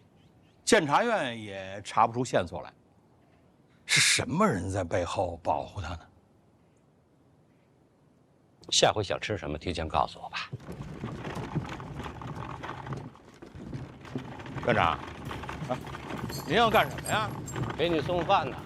监察院也查不出线索来。是什么人在背后保护他呢？下回想吃什么，提前告诉我吧。院长，您要干什么呀？给你送饭呢。